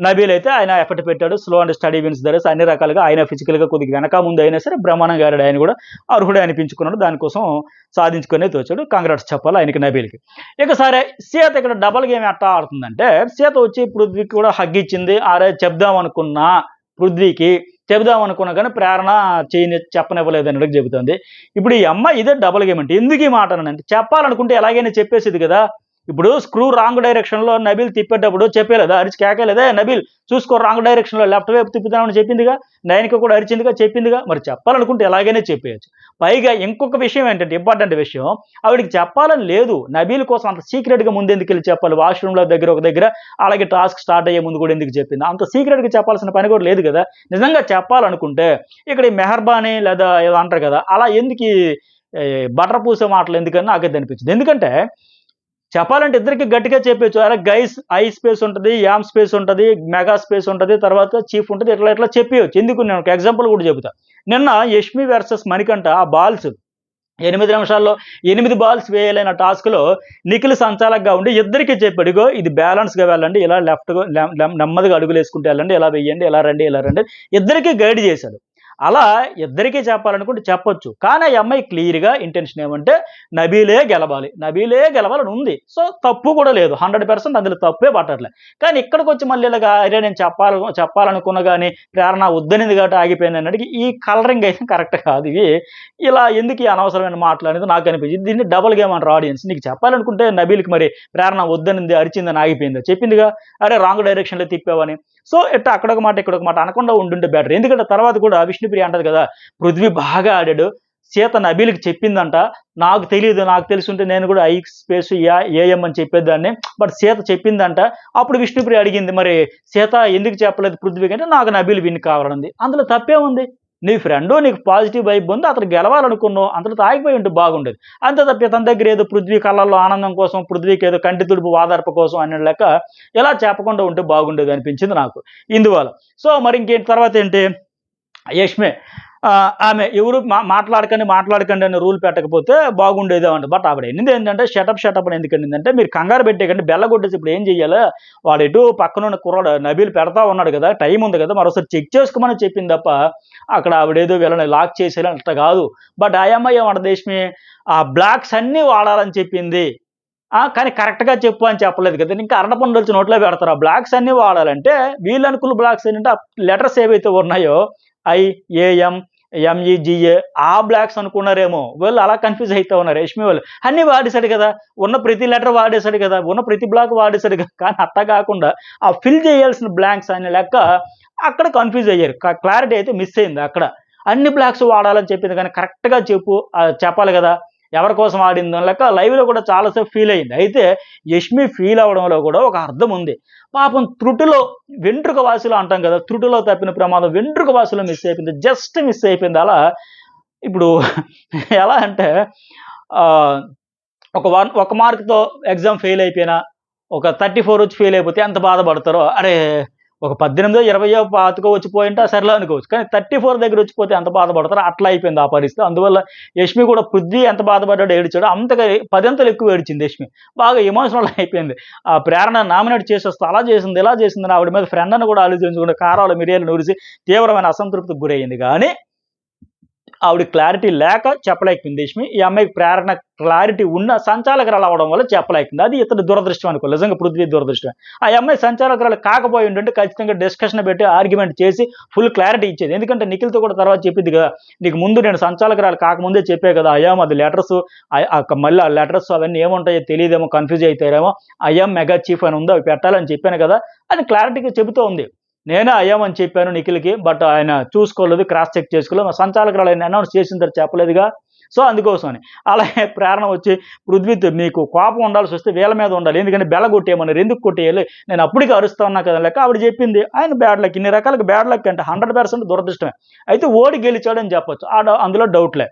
నబీల్ అయితే ఆయన ఎఫర్ట్ పెట్టాడు, slow and steady wins the race. అన్ని రకాలుగా ఆయన ఫిజికల్గా కొద్దిగా వెనక ముందు అయినా సరే బ్రహ్మాండంగా ఆడాడు, ఆయన కూడా అర్హుడే అనిపించుకున్నాడు, దానికోసం సాధించుకునే తోచాడు. కాంగ్రాట్స్ చెప్పాలి ఆయనకి, నబీల్కి. ఇక సరే సీత ఇక్కడ డబల్ గేమ్ ఎట్లా ఆడుతుందంటే, సీత వచ్చి పృథ్వీకి కూడా హగ్ ఇచ్చింది, ఆరే పృథ్వీకి చెబుదాం అనుకున్నా కానీ ప్రేరణ చెప్పనివ్వలేదు అన్నట్టు చెబుతుంది. ఇప్పుడు ఈ అమ్మ ఇదే డబల్ గేమ్ అంటే ఎందుకు ఈ మాట అంటే, చెప్పాలనుకుంటే ఎలాగైనా చెప్పేసేది కదా. ఇప్పుడు స్క్రూ రాంగ్ డైరెక్షన్లో నబీల్ తిప్పేటప్పుడు చెప్పేలేదా, అరిచి కేకేలేదా, నబీల్ చూసుకో రాంగ్ డైరెక్షన్లో లెఫ్ట్ వైపు తిప్పుతామని చెప్పిందిగా, నైన్కి కూడా చెప్పిందిగా. మరి చెప్పాలనుకుంటే ఎలాగైనా చెప్పేయచ్చు. పైగా ఇంకొక విషయం ఏంటంటే, ఇంపార్టెంట్ విషయం, ఆవిడికి చెప్పాలని లేదు, నబీల్ కోసం అంత సీక్రెట్గా ముందు ఎందుకు వెళ్ళి చెప్పాలి, వాష్రూమ్లో ఒక దగ్గర, అలాగే టాస్క్ స్టార్ట్ అయ్యే ముందు కూడా ఎందుకు చెప్పింది, అంత సీక్రెట్గా చెప్పాల్సిన పని కూడా లేదు కదా. నిజంగా చెప్పాలనుకుంటే ఇక్కడ ఈ మెహర్బానీ లేదా ఏదో అంటారు కదా, అలా ఎందుకు బటర్ పూసే మాటలు ఎందుకని నాకైతే అనిపించింది. ఎందుకంటే చెప్పాలంటే ఇద్దరికి గట్టిగా చెప్పొచ్చు. అరే గైస్ ఐ స్పేస్ ఉంటది, యామ్ స్పేస్ ఉంటది, మెగా స్పేస్ ఉంటది, తర్వాత చీఫ్ ఉంటది. ఇట్లా ఇట్లా చెప్పేయొచ్చు. ఎందుకు నేను ఒక ఎగ్జాంపుల్ కూడా చెబుతా. నిన్న యష్మి వర్సెస్ మణికంఠ ఆ బాల్స్ 8 నిమిషాల్లో 8 బాల్స్ వేయాలన్న టాస్క్‌లో నిఖిల్ సంచాలకుగా ఉండి ఇద్దరికీ చెప్పాడు. ఇగో ఇది బ్యాలెన్స్‌గా వెళ్ళండి. ఇలా లెఫ్ట్‌గా నెమ్మదిగా అడుగులేసుకుంటూ వెళ్ళండి. ఇలా వెయ్యండి. ఇలా రండి. ఇలా రండి. ఇద్దరికీ గైడ్ చేశాడు. అలా ఇద్దరికీ చెప్పాలనుకుంటే చెప్పొచ్చు. కానీ ఆ అమ్మాయి క్లియర్‌గా ఇంటెన్షన్ ఏమంటే నబీలే గెలవాలి. నబీలే గెలవాలని ఉంది. సో తప్పు కూడా లేదు. 100% అందులో తప్పే పట్టట్లే. కానీ ఇక్కడికొచ్చి మళ్ళీ ఇలాగా అరే నేను చెప్పాలనుకున్నా గాని ప్రేరణ వద్దనింది కాబట్టి ఆగిపోయానన్నట్టుగా ఈ కలరింగ్ అయితే కరెక్ట్ కాదు. ఇలా ఎందుకు ఈ అనవసరమైన మాటలు అనేది నాకు అనిపించింది. దీన్ని డబుల్ గేమ్ అంటారు ఆడియన్స్. నీకు చెప్పాలనుకుంటే నబీల్‌కి మరి ప్రేరణ వద్దనింది, అరిచిందని ఆగిపోయిందా? చెప్పిందిగా. అరే రాంగ్ డైరెక్షన్‌లో తిప్పావని. సో ఇట్టా అక్కడొక మాట, ఇక్కడొక మాట అనకుండా ఉండుంటే బెటర్. ఎందుకంటే తర్వాత కూడా విష్ణుప్రియ అంటది కదా! పృథ్వీ బాగా ఆడాడు. సీత నబీల్‌కి చెప్పిందంట. నాకు తెలీదు. నాకు తెలిసుంటే నేను కూడా ఐ స్పేస్ ఏఎం అని చెప్పేదాన్ని. బట్ సీత చెప్పిందంట. అప్పుడు విష్ణుప్రియ అడిగింది, మరి సీత ఎందుకు చెప్పలేదు పృథ్వీకి అంటే, నాకు నబీల్ విన్ కావాలంది. అందులో తప్పేముంది? నీ ఫ్రెండు నీకు పాజిటివ్ వైబ్ ఉంది. అతను గెలవాలనుకున్నావు. అంతలో ఆగిపోయి ఉంటే బాగుండేది. అంతే తప్ప ఇతని దగ్గర ఏదో పృథ్వీ కళ్ళల్లో ఆనందం కోసం, పృథ్వీకి ఏదో కంటి తుడుపు వాదార్పు కోసం అనే లెక్క ఇలా చెప్పకుండా ఉంటే బాగుండేది అనిపించింది నాకు ఇందువల్ల. సో మరి ఇంకేంటి తర్వాత ఏంటి? యష్మే ఆమె ఎవరు మాట్లాడకండి అని రూల్ పెట్టకపోతే బాగుండేదో అంట. బట్ ఆవిడ ఎన్నింది ఏంటంటే షటప్ అని ఎందుకు అనిందంటే, మీరు కంగారు పెట్టేకండి బెల్ల కొట్టేసి ఇప్పుడు ఏం చెయ్యాలో వాడు ఎటు పక్కనున్న కుర్రాడు నబీల్ పెడతా ఉన్నాడు కదా, టైం ఉంది కదా, మరోసారి చెక్ చేసుకోమని చెప్పింది తప్ప అక్కడ ఆవిడేదో వీళ్ళని లాక్ చేసేయాలి అంత కాదు. బట్ ఆ అమ్మాయి ఏమంటది యష్మి, ఆ బ్లాక్స్ అన్నీ వాడాలని చెప్పింది. కానీ కరెక్ట్‌గా చెప్పు అని చెప్పలేదు కదా! ఇంకా అరటిపండు ఒలిచి నోట్లో పెడతారు. ఆ బ్లాక్స్ అన్నీ వాడాలంటే వీళ్ళనుకున్న బ్లాక్స్ ఏంటంటే ఆ లెటర్స్ ఏవైతే ఉన్నాయో ఐ, ఏఎం, ఎంఈజీఏ ఆ బ్లాక్స్ అనుకున్నారేమో. వీళ్ళు అలా కన్‌ఫ్యూజ్ అయితా ఉన్నారు యష్మి వాళ్ళు. అన్నీ వాడేసాడు కదా! ఉన్న ప్రతి లెటర్ వాడేసాడు కదా! ఉన్న ప్రతి బ్లాక్ వాడేసాడు కదా! కానీ అట్టా కాకుండా ఆ ఫిల్ చేయాల్సిన బ్లాంక్స్ అనే లెక్క అక్కడ కన్‌ఫ్యూజ్ అయ్యారు. క్లారిటీ అయితే మిస్ అయింది అక్కడ. అన్ని బ్లాక్స్ వాడాలని చెప్పింది కానీ కరెక్ట్‌గా చెప్పు చెప్పాలి కదా! ఎవరి కోసం ఆడిందో లెక్క లైవ్‌లో కూడా చాలా సేపు ఫీల్ అయింది. అయితే యష్మి ఫీల్ అవ్వడంలో కూడా ఒక అర్థం ఉంది. పాపం త్రుటిలో వెంట్రుక వాసిలో అంటాం కదా! త్రుటిలో తప్పిన ప్రమాదం వెంట్రుక వాసిలో మిస్ అయిపోయింది. జస్ట్ మిస్ అయిపోయింది. అలా ఇప్పుడు ఎలా అంటే ఆహ్, ఒక మార్క్‌తో ఎగ్జామ్ ఫెయిల్ అయిపోయినా, ఒక 34 వచ్చి ఫెయిల్ అయిపోతే ఎంత బాధపడతారో. అరే! ఒక 18, 20, 25 వచ్చిపోయుంటే సర్లే అనుకోవచ్చు. కానీ 34 దగ్గర వచ్చిపోతే ఎంత బాధపడతారో అట్లా అయిపోయింది ఆ పరిస్థితి. అందువల్ల యష్మి కూడా పృథ్వీ ఎంత బాధపడ్డాడో ఏడిచాడో అంతగా 10 అంతలు ఎక్కువ ఏడిచింది యష్మి. బాగా ఎమోషనల్ అయిపోయింది. ఆ ప్రేరణ నామినేట్ చేసేస్తే అలా చేసింది, ఇలా చేసిందని ఆవిడ మీద ఫ్రెండ్ అని కూడా ఆలోచించకుండా కారాలు, మిరియాలు నూరిసి తీవ్రమైన అసంతృప్తికి గురయ్యింది. కానీ ఆవిడ క్లారిటీ లేక చెప్పలేకపోయింది యష్మి. ఈ అమ్మాయికి ప్రేరణ క్లారిటీ ఉన్న సంచాలకురాలు అవ్వడం వల్ల చెప్పలేకపోయింది. అది ఇతడి దురదృష్టం అనుకోవాలి. నిజంగా పృథ్వీ దురదృష్టమే. ఆ అమ్మాయి సంచాలకురాలు కాకపోయి ఉండుంటే ఖచ్చితంగా డిస్కషన్ పెట్టి ఆర్గ్యుమెంట్ చేసి ఫుల్ క్లారిటీ ఇచ్చేది. ఎందుకంటే నిఖిల్‌తో కూడా తర్వాత చెప్పింది కదా! నీకు ముందు నేను సంచాలకురాలు కాకముందే చెప్పా కదా! అయ్యాం అది లెటర్స్ మళ్ళీ ఆ లెటర్స్ అవన్నీ ఏముంటాయో తెలీదేమో, కన్‌ఫ్యూజ్ అయితారేమో. ఐయామ్ మెగా చీఫ్ అని ఉంది. అవి పెట్టాలని చెప్పాను కదా! అని క్లారిటీగా చెబుతూ ఉంది. నేనే అయ్యామని చెప్పాను నిఖిల్‌కి. బట్ ఆయన చూసుకోలేదు. క్రాస్ చెక్ చేసుకోలేదు. మా సంచాలకురాలు ఆయన అనౌన్స్ చేసిన తర్వాత చెప్పలేదుగా. సో, అందుకోసమని. అలాగే ప్రేరణ వచ్చి పృథ్వీతో నీకు కోపం ఉండాల్సొస్తే వీళ్ళ మీద ఉండాలి. ఎందుకంటే బెల్ల కొట్టేయమన్నారు. ఎందుకు కొట్టేయాలి? నేను అప్పటికి అరుస్తా ఉన్నా కదా లెక్క ఆవిడ చెప్పింది. ఆయన బ్యాడ్ లక్. ఇన్ని రకాలుగా బ్యాడ్ లక్ అంటే 100% దురదృష్టమే. అయితే ఓడి గెలిచాడని చెప్పొచ్చు. అందులో డౌట్ లే.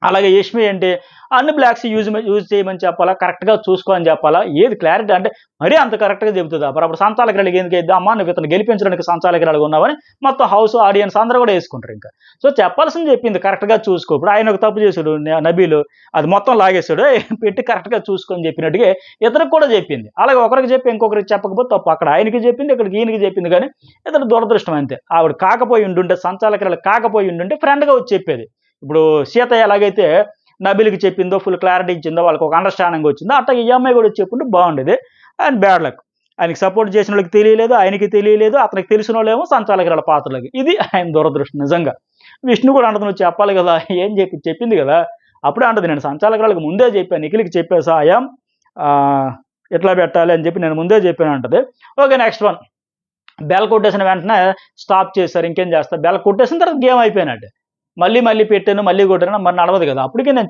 అలాగే యష్మి ఏంటి అన్ని బ్లాక్స్ యూజ్ చేయమని చెప్పాలా, కరెక్ట్‌గా చూసుకో అని చెప్పాలా, ఏది క్లారిటీ అంటే మరీ అంత కరెక్ట్‌గా చెబుతదా? మరప్పుడు సంచాలకురాలికి ఎందుకు ఎద్దాం, అమ్మా నువ్వు ఇతను గెలిపించడానికి సంచాలకురాలిగా ఉన్నావని మొత్తం హౌస్ ఆడియన్స్ అందరూ కూడా యేసుకుంటారు ఇంకా. సో, చెప్పాల్సింది చెప్పింది కరెక్ట్‌గా చూసుకో. ఇప్పుడు ఆయన ఒక తప్పు చేసాడు నబీలు, అది మొత్తం లాగేసాడు. పెట్టి కరెక్ట్‌గా చూసుకో అని చెప్పినట్టుగా ఇతనికి కూడా చెప్పింది. అలాగే ఒకరికి చెప్పి ఇంకొకరికి చెప్పకపోతే తప్పు. అక్కడ ఆయనకి చెప్పింది, ఇక్కడికి ఈయనకి చెప్పింది కానీ ఇతను దురదృష్టం అంతే. ఆవిడ కాకపోయి ఉండుంటే సంచాలకురాలు కాకపోయి ఉండుంటే ఫ్రెండ్‌గా వచ్చి చెప్పేది. ఇప్పుడు సీత ఎలాగైతే నబీల్‌కి చెప్పిందో, ఫుల్ క్లారిటీ ఇచ్చిందో, వాళ్ళకి ఒక అండర్‌స్టాండింగ్ వచ్చిందో, అట్లా ఈ అమ్మాయి కూడా వచ్చి చెప్పుంటే బాగుండేది. And bad luck. ఆయనకి సపోర్ట్ చేసినోళ్ళకి తెలియలేదు, ఆయనకి తెలియలేదు, అతనికి తెలిసినోళ్ళేమో సంచాలకురాల పాత్రలకి. ఇది ఆయన దురదృష్టం నిజంగా. విష్ణు కూడా అంటది నువ్వు చెప్పాలి కదా! ఏం చెప్పింది కదా! అప్పుడే అంటది నేను సంచాలకురాలికి ముందే చెప్పాను. నిఖిల్‌కి చెప్పేసా ఎట్లా పెట్టాలి అని చెప్పి నేను ముందే చెప్పాను అంటది. Okay next one. బెల్ కొట్టేసిన వెంటనే స్టాప్ చేశారు. ఇంకేం చేస్తారు? బెల్ కొట్టేసిన తర్వాత గేమ్ అయిపోయినట్టే. మళ్ళీ పెట్టాను, మళ్ళీ కొట్టాను మరి నడవదు కదా! అప్పటికే నేను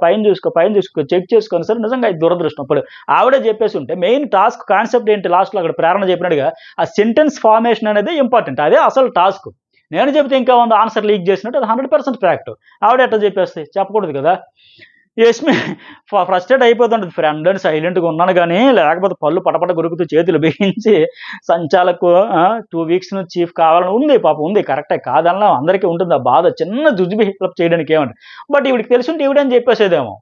పైన చూసుకో, చెక్ చేసుకొని సరే నిజంగా ఇది దురదృష్టం. ఇప్పుడు ఆవిడే చెప్పేసి ఉంటే మెయిన్ టాస్క్ కాన్సెప్ట్ ఏంటి లాస్ట్‌లో అక్కడ ప్రేరణ చెప్పినట్టుగా ఆ సెంటెన్స్ ఫార్మేషన్ అనేది ఇంపార్టెంట్. అదే అసలు టాస్క్. నేను చెప్తే ఇంకా ఉంది ఆన్సర్ లీక్ చేసినట్టు అది 100% ఫ్యాక్ట్. ఆవిడ ఎట్లా చెప్పేస్తది? చెప్పకూడదు కదా! యష్మి ఫ్రస్ట్రేట్ అయిపోతుంటది. ఫ్రెండ్ అని సైలెంట్‌గా ఉన్నాను గానీ, లేకపోతే పళ్ళు పటపట కొరుకుతూ చేతులు బిగించి సంచాలకు 2 వీక్స్ నుంచి చీఫ్ కావాలని ఉంది. పాపం ఉంది. కరెక్టే కాదనలేం. అందరికీ ఉంటుంది ఆ బాధ. చిన్న జుజుబి హెల్ప్ చేయడానికి ఏమండి. బట్ ఈవిడకి తెలిసుంటే ఈవిడేం చెప్పేసేదేమో.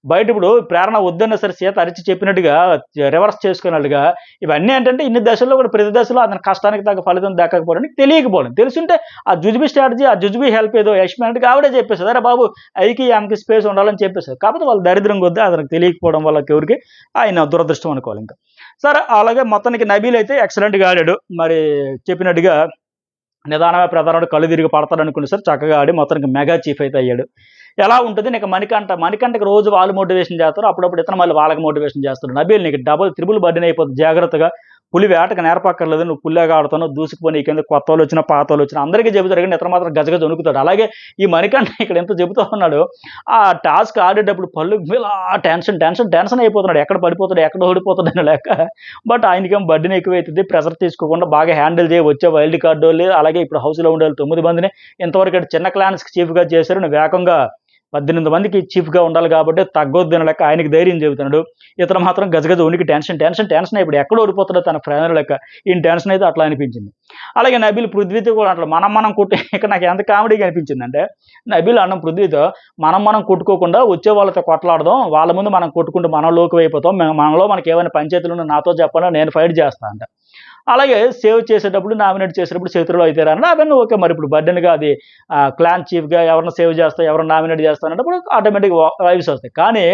బయట ఇప్పుడు ప్రేరణ వద్దన్నా సరే సీత అరిచి చెప్పినట్టుగా రివర్స్ చేసుకున్నట్టుగా ఇవన్నీ ఏంటంటే ఇన్ని దశల్లో కూడా ప్రతి దశలో అతని కష్టానికి తగ్గ ఫలితం దక్కకపోవడానికి తెలియకపోవడం. తెలుసుంటే ఆ జుజుబి స్ట్రాటజీ, ఆ జుజుబి హెల్ప్ ఏదో యష్మి అన్నట్టుగా ఆవిడే చెప్పేసేది. అరే బాబు ఐకి ఆమెకి స్పేస్ ఉండాలని చెప్పేసారు. కాకపోతే వాళ్ళు దరిద్రం కొద్దీ అతనికి తెలియకపోవడం వల్ల ఎవరికి ఆయన దురదృష్టం అనుకోవాలి ఇంకా. సరే అలాగే మొత్తానికి నబీల్ అయితే ఎక్సలెంట్‌గా ఆడాడు. మరి చెప్పినట్టుగా నిదానమే ప్రధానుడు కళ్ళు తిరిగి పడతాడనుకుని సార్ చక్కగా ఆడి మొత్తానికి మెగా చీఫ్ అయితే అయ్యాడు. ఎలా ఉంటది నీకు మణికంఠకి రోజు వాళ్ళు మోటివేషన్ చేస్తారు. అప్పుడప్పుడు ఇతను మళ్ళీ వాళ్ళకి మోటివేషన్ చేస్తాడు. నబీల్ నీకు త్రిబుల్ బర్డెన్ అయిపోతుంది జాగ్రత్తగా. పులి వేటకు నేర్పక్కర్లేదు. నువ్వు పుల్లాగా ఆడుతున్నావు. దూసుకుపో నీకెందుకు కొత్తోళ్ళొచ్చినా, పాతోళ్ళొచ్చినా అందరికీ చెబుతారు కానీ ఇతను మాత్రం గజగజ వణుకుతాడు. అలాగే ఈ మణికంఠ ఇక్కడ ఎంత చెబుతా ఉన్నాడో ఆ టాస్క్ ఆడేటప్పుడు పళ్ళు ఇలా టెన్షన్ అయిపోతున్నాడు. ఎక్కడ పడిపోతాడు, ఎక్కడ ఓడిపోతాడని లేక. బట్ ఆయనకేమో బర్డెన్ ఎక్కువైతుంది. ప్రెషర్ తీసుకోకుండా బాగా హ్యాండిల్ చేయి వచ్చే వైల్డ్ కార్డోళ్ళు అలాగే ఇప్పుడు హౌస్‌లో ఉండేవాళ్ళు 9 మందిని ఇంతవరకు చిన్న క్లాన్స్‌కి చీఫ్‌గా చేశారు. నువ్వు ఏకంగా 18 మందికి చీఫ్‌గా ఉండాలి కాబట్టి తగ్గొద్దని లెక్క ఆయనకి ధైర్యం చెబుతున్నాడు. ఇతను మాత్రం గజగజ వణికి టెన్షన్ అయిపోయాడు. ఎక్కడ ఓడిపోతాడో తన ఫ్రెండ్ లెక్క. ఈయన టెన్షన్ అయితే అట్లా అనిపించింది. అలాగే నబీల్ పృథ్వీతో కూడా అంటాడు మనం కొట్టు ఇక్కడ నాకు ఎంత కామెడీగా అనిపించిందంటే నబీల్ అన్నం పృథ్వీతో మనం కొట్టుకోకుండా వచ్చే వాళ్ళతో కొట్లాడదాం. వాళ్ళ ముందు మనం కొట్టుకుంటూ మనం లోకువైపోతాం. మనలో మనకి ఏమైనా పంచాయతీలు నాతో చెప్పండి నేను ఫైట్ చేస్తా అంట. అలాగే సేవ్ చేసేటప్పుడు, నామినేట్ చేసేటప్పుడు శత్రువులు అయితారు అన్నా అవన్నీ ఓకే. మరి ఇప్పుడు బర్డెన్‌గా అది క్లాన్ చీఫ్‌గా ఎవరిని సేవ్ చేస్తావు, ఎవరిని నామినేట్ చేస్తానంటప్పుడు ఆటోమేటిక్‌గా వైబ్స్ వస్తాయి. కానీ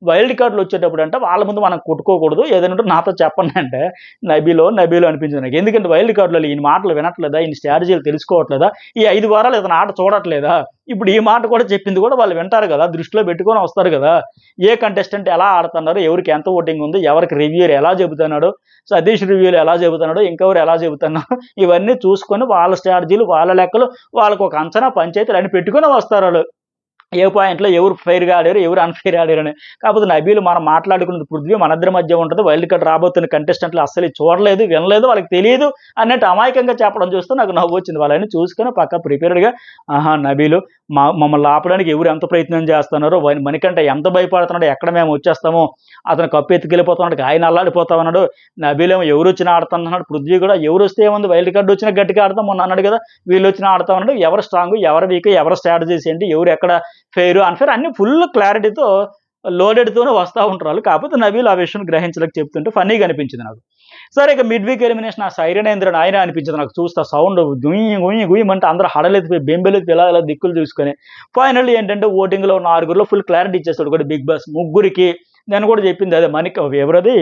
వైల్డ్ కార్డ్‌లు వచ్చేటప్పుడు అంటే వాళ్ళ ముందు మనం కొట్టుకోకూడదు. ఏదైనా ఉంటే నాతో చెప్పండి అంటే నబీలో అనిపించింది నాకు. ఎందుకంటే వైల్డ్ కార్డ్‌లలో ఈయన మాటలు వినట్లేదా? ఈయన స్ట్రాటజీలు తెలుసుకోవట్లేదా? ఈ 5 వారాలు ఇతను ఆట చూడట్లేదా? ఇప్పుడు ఈ మాట కూడా చెప్పింది కూడా వాళ్ళు వింటారు కదా! దృష్టిలో పెట్టుకొని వస్తారు కదా! ఏ కంటెస్టెంట్ ఎలా ఆడుతున్నారు? ఎవరికి ఎంత ఓటింగ్ ఉంది? ఎవరికి రివ్యూయర్ ఎలా చెబుతున్నాడు? సతీష్ రివ్యూలు ఎలా చెబుతున్నాడు? ఇంకెవరు ఎలా చెబుతున్నారు? ఇవన్నీ చూసుకొని వాళ్ళ స్ట్రాటజీలు, వాళ్ళ లెక్కలు వాళ్ళకొక అంచనా పంచాయతీలు అన్ని పెట్టుకొని వస్తారాళ్ళు. ఏ పాయింట్‌లో ఎవరు ఫెయిర్‌గా ఆడారు, ఎవరు అన్‌ఫెయిర్ ఆడారని. కాకపోతే నబీల్ మనం మాట్లాడుకున్నది పృథ్వీ మనిద్దరి మధ్య ఉంటది. వైల్డ్ కార్డ్ రాబోతున్న కంటెస్టెంట్‌లు అస్సలు చూడలేదు, వినలేదు, వాళ్ళకి తెలీదు అన్నట్టు అమాయకంగా చెప్పడం చూస్తే నాకు నవ్వొచ్చింది. వాళ్ళన్నీ చూసుకొని పక్కా ప్రిపేర్డ్‌గా ఆహా! నబీలు మమ్మల్ని ఆపడానికి ఎవరు ఎంత ప్రయత్నం చేస్తున్నారో, మణికంఠ ఎంత భయపడుతున్నాడో, ఎక్కడ మేము వచ్చేస్తామో, అతను కప్పు ఎత్తుకెళ్ళిపోతున్నాడు, ఆయన అల్లాడిపోతా ఉన్నాడు. నబీలేమో ఎవరొచ్చినా ఆడుతున్నాడు. పృథ్వీ కూడా ఎవరొస్తే ఏముంది వైల్డ్ కార్డ్ వచ్చినా గట్టిగా ఆడతాం మొన్న అన్నాడు కదా! వీళ్ళొచ్చినా ఆడతా ఉన్నాడు. ఎవరు స్ట్రాంగ్, ఎవరు వీక్, ఎవరి స్ట్రాటజీస్ ఏంటి, ఎవరు ఎక్కడ ఫెయిర్, అన్‌ఫెయిర్ అన్నీ ఫుల్ క్లారిటీతో లోడెడ్‌తోనే వస్తా ఉంటారు ఆళ్ళు. కాకపోతే నబీల్ ఆ విషయం గ్రహించలేక చెప్తుంటే ఫన్నీగా అనిపించింది నాకు. సరే ఇక మిడ్ వీక్ ఎలిమినేషన్ ఆ సైరనేంద్రుడు ఆయనే అనిపించింది నాకు చూస్తా సౌండ్ గుయ్యమంటే అందరూ హడలెత్తిపోయి, బెంబేలెత్తిపోయి ఇలా ఇలా దిక్కులు చూసుకొని ఫైనల్లీ ఏంటంటే ఓటింగ్‌లో ఉన్న ఆరుగురిలో ఫుల్ క్లారిటీ ఇచ్చేసాడు ఒకటి బిగ్ బాస్. ముగ్గురికి నేను కూడా చెప్పింది అదే ఎవరది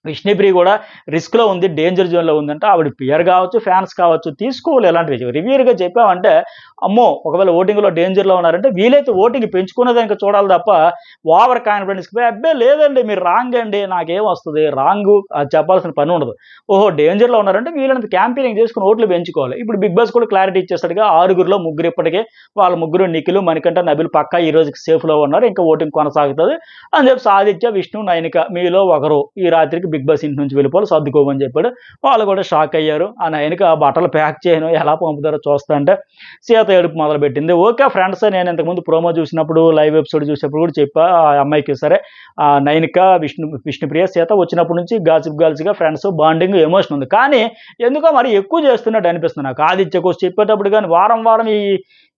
విష్ణుప్రియ కూడా రిస్క్‌లో ఉంది. డేంజర్ జోన్‌లో ఉందంటే ఆవిడ పియర్ కావచ్చు, ఫ్యాన్స్ కావచ్చు తీసుకోవాలి ఎలాంటివి. రివ్యూయర్‌గా చెప్పామంటే అమ్మో! ఒకవేళ ఓటింగ్‌లో డేంజర్‌లో ఉన్నారంటే వీలైతే ఓటింగ్ పెంచుకునేదానికి చూడాలి తప్ప ఓవర్ కాన్ఫిడెన్స్‌కి పోయి అబ్బే! లేదండి మీరు రాంగ్ అండి. నాకేం వస్తది రాంగు అది చెప్పాల్సిన పని ఉండదు. ఓహో! డేంజర్‌లో ఉన్నారంటే వీలైనంత క్యాంపెయినింగ్ చేసుకొని ఓట్లు పెంచుకోవాలి. ఇప్పుడు బిగ్ బాస్ కూడా క్లారిటీ ఇచ్చేసాడుగా ఆరుగురిలో ముగ్గురు ఇప్పటికే వాళ్ళ ముగ్గురు నిఖిల్, మణికంఠ, నబీల్ పక్కా ఈ రోజుకి సేఫ్‌లో ఉన్నారు. ఇంకా ఓటింగ్ కొనసాగుతది అని చెప్పి ఆదిత్య, విష్ణు, నైనిక మీలో ఒకరు ఈ రాత్రికి బిగ్ బాస్ ఇంటి నుంచి వెళ్ళిపోవాలి సర్దుకోమని చెప్పాడు. వాళ్ళు కూడా షాక్ అయ్యారు. ఆ నైనిక బట్టలు ప్యాక్ చేయను ఎలా పంపుతారో చూస్తా అంటే సీత ఏడుపు మొదలుపెట్టింది. ఓకే ఫ్రెండ్స్ నేను ఇంతకుముందు ప్రోమో చూసినప్పుడు లైవ్ ఎపిసోడ్ చూసినప్పుడు కూడా చెప్పా ఆ అమ్మాయికి సరే నైనిక, విష్ణుప్రియ, సీత వచ్చినప్పటి నుంచి గర్ల్స్‌గా ఫ్రెండ్స్ బాండింగ్ ఎమోషన్ ఉంది. కానీ ఎందుకో మరి ఎక్కువ చేస్తున్నట్టు అనిపిస్తుంది నాకు. ఆదిత్య కోసం చెప్పేటప్పుడు గాని వారం వారం ఈ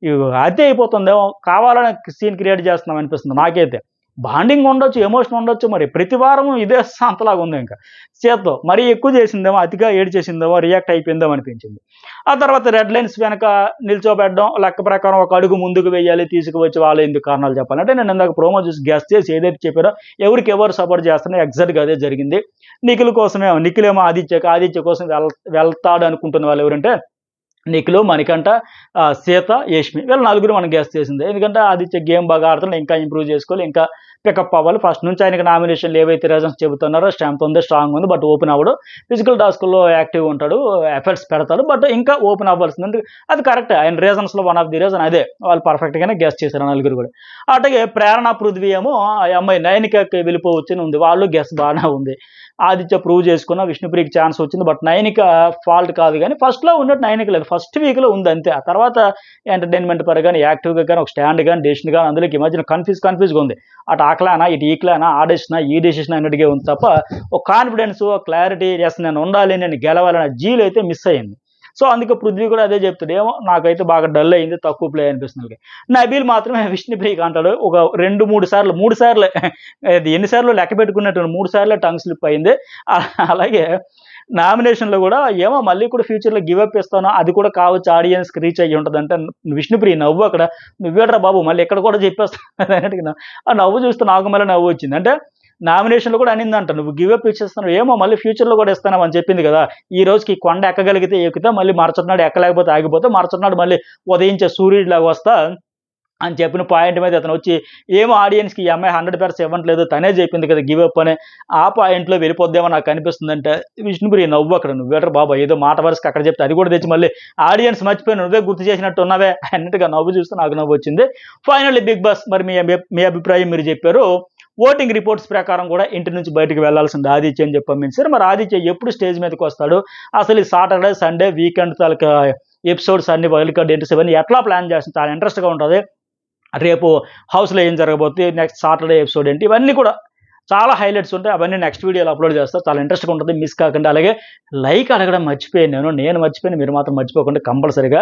ఈ అతి అయిపోతుందేమో కావాలని సీన్ క్రియేట్ చేస్తున్నాం అనిపిస్తుంది నాకైతే. బాండింగ్ ఉండొచ్చు, ఎమోషన్ ఉండొచ్చు. మరి ప్రతి వారం ఇదే సంతలాగా ఉంది ఇంకా. సీతతో మరీ ఎక్కువ చేసిందేమో, అతిగా ఏడ్చేసిందేమో, రియాక్ట్ అయిపోయిందేమో అనిపించింది. ఆ తర్వాత రెడ్ లైన్స్ వెనక నిల్చోబెట్టడం, లెక్క ప్రకారం ఒక అడుగు ముందుకు వెయ్యాలి, తీసుకువచ్చి వాళ్ళు ఎందుకు కారణాలు చెప్పాలి. అంటే నేను ఇందాక ప్రోమో చూసి గెస్ చేసి ఏదైతే చెప్పారో ఎవరికి ఎవరు సపోర్ట్ చేస్తున్నారో ఎగ్జాక్ట్‌గా అదే జరిగింది. నిఖిల్ కోసమే నిఖిలేమో ఆదిత్య కోసం వెళ్తాడు అనుకుంటున్న వాళ్ళు ఎవరంటే నిఖిలు, మణికంఠ, సీత, యష్మి వీళ్ళ నలుగురు మనం గెస్ చేసిందే. ఎందుకంటే ఆదిత్య గేమ్ బాగా ఆడుతున్నాడు. ఇంకా ఇంప్రూవ్ చేసుకోవాలి. ఇంకా పికప్ అవ్వాలి. ఫస్ట్ నుంచి ఆయనకి నామినేషన్లు ఏవైతే రీజన్స్ చెబుతున్నారో స్ట్రెంత్ ఉంది, స్ట్రాంగ్ ఉంది, బట్ ఓపెన్ అవ్వడు. ఫిజికల్ టాస్క్లో యాక్టివ్ ఉంటాడు, ఎఫర్ట్స్ పెడతాడు, బట్ ఇంకా ఓపెన్ అవ్వాల్సింది. అది కరెక్ట్. ఆయన రీజన్స్లో వన్ ఆఫ్ ది రీజన్ అదే. వాళ్ళు పర్ఫెక్ట్గానే గెస్ చేశారు నలుగురు కూడా. అట్లాగే ప్రేరణ పృథ్వీ ఏమో ఆ అమ్మాయి నైనికకి వెళ్ళిపోవచ్చు అని ఉంది. వాళ్ళు గెస్ బాగానే ఉంది. ఆదిత్య ప్రూవ్ చేసుకున్న విష్ణుప్రియకి ఛాన్స్ వచ్చింది, బట్ నైనిక ఫాల్ట్ కాదు. కానీ ఫస్ట్లో ఉన్నట్టు నైనిక లేదు, ఫస్ట్ వీక్లో ఉంది అంతే. ఆ తర్వాత ఎంటర్టైన్మెంట్ పరంగా కానీ యాక్టివ్గా కానీ ఒక స్టాండ్ కానీ డెసిషన్ కానీ అందులోకి ఈ మధ్యన కన్ఫ్యూజ్గా ఉంది. అటు ఆకలానా ఇటు ఈక్లానా ఆ డెసిషనా ఈ డెసిషన్ అన్నట్టుగా ఉంది తప్ప ఒక కాన్ఫిడెన్స్ క్లారిటీ ఎస్ నేను ఉండాలి నేను గెలవాలనే జీలు అయితే మిస్ అయ్యింది. సో అందుకే పృథ్వీ కూడా అదే చెప్తాడు, ఏమో నాకైతే బాగా డల్ అయింది, తక్కువ ప్లే అనిపిస్తుంది. నబీల్ మాత్రమే విష్ణుప్రియకి అంటాడు ఒక 2-3 సార్లు, 3 సార్లు అది ఎన్నిసార్లు లెక్క పెట్టుకున్నట్టు 3 సార్లు టంగ్ స్లిప్ అయింది. అలాగే నామినేషన్లో కూడా ఏమో మళ్ళీ కూడా ఫ్యూచర్లో గివప్ ఇస్తాను, అది కూడా కావచ్చు ఆడియన్స్కి రీచ్ అయ్యి ఉంటుంది అంటే విష్ణుప్రియ నవ్వు అక్కడ నువ్వేట్రా బాబు మళ్ళీ ఎక్కడ కూడా చెప్పేస్తాను అన్నట్టుగా ఆ నవ్వు చూస్తే నాకు మళ్ళీ నవ్వు వచ్చింది. అంటే నామినేషన్లో కూడా అనిందంట నువ్వు గివప్ ఇచ్చేస్తున్నావు, ఏమో మళ్ళీ ఫ్యూచర్లో కూడా ఇస్తాను అని చెప్పింది కదా. ఈ రోజుకి ఈ కొండ ఎక్కగలిగితే ఎక్కుతా, మళ్ళీ మరుసటి నాడు ఎక్కలేకపోతే ఆగిపోతే, మరుసటి నాడు మళ్ళీ ఉదయించే సూర్యుడిలాగా వస్తా అని చెప్పిన పాయింట్ మీద అతను వచ్చి ఏమో ఆడియన్స్కి ఈ అమ్మాయి 100% ఇవ్వట్లేదు, తనే చెప్పింది కదా గివప్ అని, ఆ పాయింట్లో వెళ్ళిపోద్దేమో నాకు అనిపిస్తుందంటే విష్ణుప్రియ నవ్వు అక్కడ నువ్వేటర్ బాబా ఏదో మాట వరుసకి అక్కడ చెప్తే అది కూడా తెచ్చి మళ్ళీ ఆడియన్స్ మర్చిపోయి నువ్వే గుర్తు చేసినట్టు ఉన్నావే అన్నట్టుగా నవ్వు చూస్తే నాకు నవ్వు వచ్చింది. ఫైనల్లీ బిగ్ బాస్ మరి మీ అభిప్రాయం మీరు చెప్పారు. ఓటింగ్ రిపోర్ట్స్ ప్రకారం కూడా ఇంటి నుంచి బయటకు వెళ్లాల్సింది ఆదిత్య అని చెప్పి మరి ఆదిత్య ఎప్పుడు స్టేజ్ మీదకి వస్తాడు, అసలు ఈ సాటర్డే సండే వీకెండ్ తాలూకా ఎపిసోడ్స్ అన్ని వైల్డ్ కార్డ్ ఎంట్రీస్ ఇవన్నీ ఎట్లా ప్లాన్ చేస్తుంది, చాలా ఇంట్రెస్ట్గా ఉంటుంది. రేపు హౌస్లో ఏం జరగబోతుంది, నెక్స్ట్ సాటర్డే ఎపిసోడ్ ఏంటి, ఇవన్నీ కూడా చాలా హైలైట్స్ ఉంటాయి. అవన్నీ నెక్స్ట్ వీడియోలో అప్లోడ్ చేస్తా, చాలా ఇంట్రెస్ట్గా ఉంటుంది, మిస్ కాకుండా. అలాగే లైక్ అడగడం మర్చిపోయాను నేను మర్చిపోయాను, మీరు మాత్రం మర్చిపోకుండా కంపల్సరీగా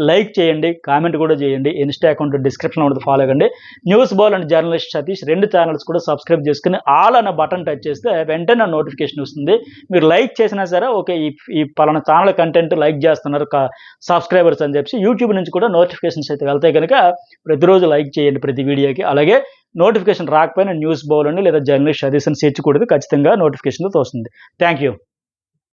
లైక్ చేయండి, కామెంట్ కూడా చేయండి. ఇన్స్టా అకౌంట్ డిస్క్రిప్షన్లో ఉంటుంది, ఫాలో అవ్వండి. News ball and journalist Satish 2 channels కూడా సబ్స్క్రైబ్ చేసుకుని ఆల్ అన్న బటన్ టచ్ చేస్తే వెంటనే నోటిఫికేషన్ వస్తుంది. మీరు లైక్ చేసినా సరే ఓకే ఈ పలానా ఛానల్ కంటెంట్ లైక్ చేస్తున్నారు సబ్స్క్రైబర్స్ అని చెప్పి యూట్యూబ్ నుంచి కూడా నోటిఫికేషన్స్ అయితే వెళ్తాయి కనుక ప్రతిరోజు లైక్ చేయండి ప్రతి వీడియోకి. అలాగే నోటిఫికేషన్ రాకపోయినా న్యూస్ బౌల్ అని లేదా జర్నలిస్ట్ సజెషన్ సెర్చ్ కూడా ఖచ్చితంగా నోటిఫికేషన్తో వస్తుంది. Thank you.